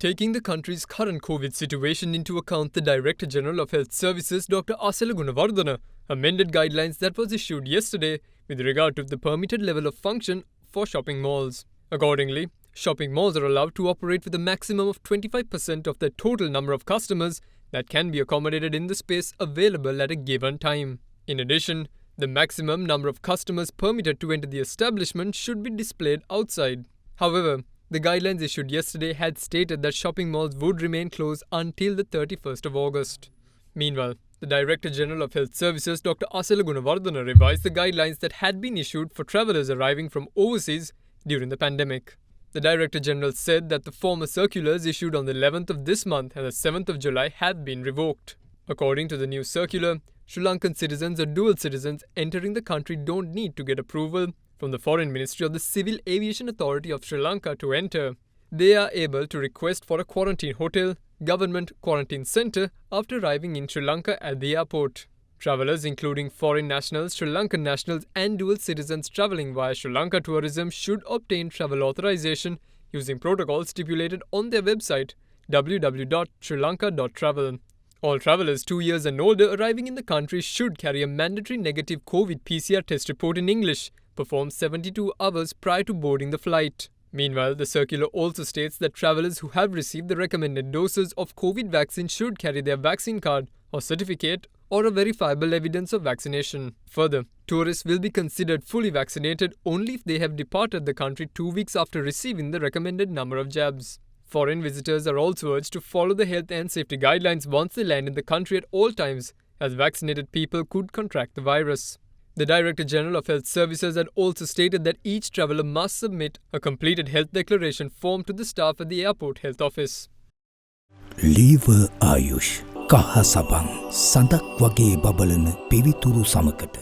Taking the country's current COVID situation into account, the Director General of Health Services, Dr. Asala Gunawardana, amended guidelines that was issued yesterday with regard to the permitted level of function for shopping malls. Accordingly, shopping malls are allowed to operate with a maximum of 25% of the total number of customers that can be accommodated in the space available at a given time. In addition, the maximum number of customers permitted to enter the establishment should be displayed outside. However, the guidelines issued yesterday had stated that shopping malls would remain closed until the 31st of August. Meanwhile, the Director General of Health Services, Dr. Asala Gunawardana, revised the guidelines that had been issued for travellers arriving from overseas during the pandemic. The Director General said that the former circulars issued on the 11th of this month and the 7th of July have been revoked. According to the new circular, Sri Lankan citizens or dual citizens entering the country don't need to get approval from the Foreign Ministry of the Civil Aviation Authority of Sri Lanka to enter. They are able to request for a quarantine hotel, government quarantine centre after arriving in Sri Lanka at the airport. Travellers including foreign nationals, Sri Lankan nationals and dual citizens travelling via Sri Lanka tourism should obtain travel authorization using protocols stipulated on their website www.srilanka.travel. All travellers 2 years and older arriving in the country should carry a mandatory negative COVID PCR test report in English, performed 72 hours prior to boarding the flight. Meanwhile, the circular also states that travellers who have received the recommended doses of COVID vaccine should carry their vaccine card or certificate or a verifiable evidence of vaccination. Further, tourists will be considered fully vaccinated only if they have departed the country 2 weeks after receiving the recommended number of jabs. Foreign visitors are also urged to follow the health and safety guidelines once they land in the country at all times, as vaccinated people could contract the virus. The Director General of Health Services had also stated that each traveller must submit a completed health declaration form to the staff at the airport health office. Lever Ayush Kaha Saban Sandak Wage Babalana Pivituru Samakata